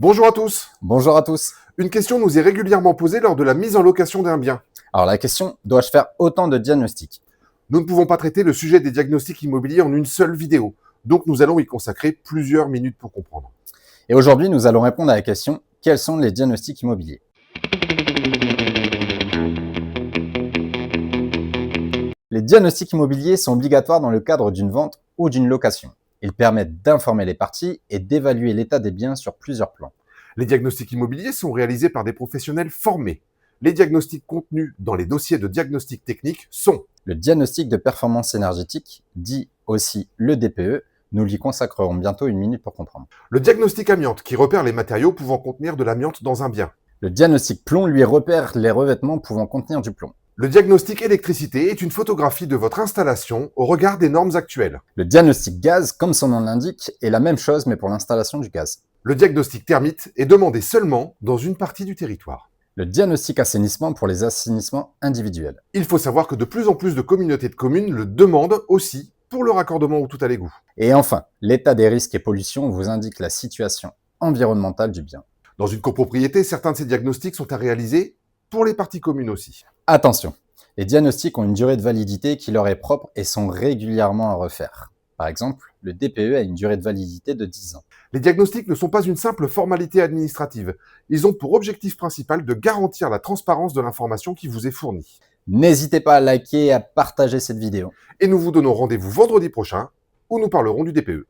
Bonjour à tous. Bonjour à tous. Une question nous est régulièrement posée lors de la mise en location d'un bien. Alors la question, dois-je faire autant de diagnostics? Nous ne pouvons pas traiter le sujet des diagnostics immobiliers en une seule vidéo, donc nous allons y consacrer plusieurs minutes pour comprendre. Et aujourd'hui, nous allons répondre à la question, quels sont les diagnostics immobiliers? Les diagnostics immobiliers sont obligatoires dans le cadre d'une vente ou d'une location. Ils permettent d'informer les parties et d'évaluer l'état des biens sur plusieurs plans. Les diagnostics immobiliers sont réalisés par des professionnels formés. Les diagnostics contenus dans les dossiers de diagnostic technique sont Le diagnostic de performance énergétique, dit aussi le DPE, nous lui consacrerons bientôt une minute pour comprendre. le diagnostic amiante qui repère les matériaux pouvant contenir de l'amiante dans un bien. Le diagnostic plomb lui repère les revêtements pouvant contenir du plomb. Le diagnostic électricité est une photographie de votre installation au regard des normes actuelles. Le diagnostic gaz, comme son nom l'indique, est la même chose mais pour l'installation du gaz. Le diagnostic thermite est demandé seulement dans une partie du territoire. Le diagnostic assainissement pour les assainissements individuels. Il faut savoir que de plus en plus de communautés de communes le demandent aussi pour le raccordement au tout à l'égout. Et enfin, l'état des risques et pollutions vous indique la situation environnementale du bien. Dans une copropriété, certains de ces diagnostics sont à réaliser pour les parties communes aussi. Attention, les diagnostics ont une durée de validité qui leur est propre et sont régulièrement à refaire. Par exemple, le DPE a une durée de validité de 10 ans. Les diagnostics ne sont pas une simple formalité administrative. Ils ont pour objectif principal de garantir la transparence de l'information qui vous est fournie. N'hésitez pas à liker et à partager cette vidéo. Et nous vous donnons rendez-vous vendredi prochain où nous parlerons du DPE.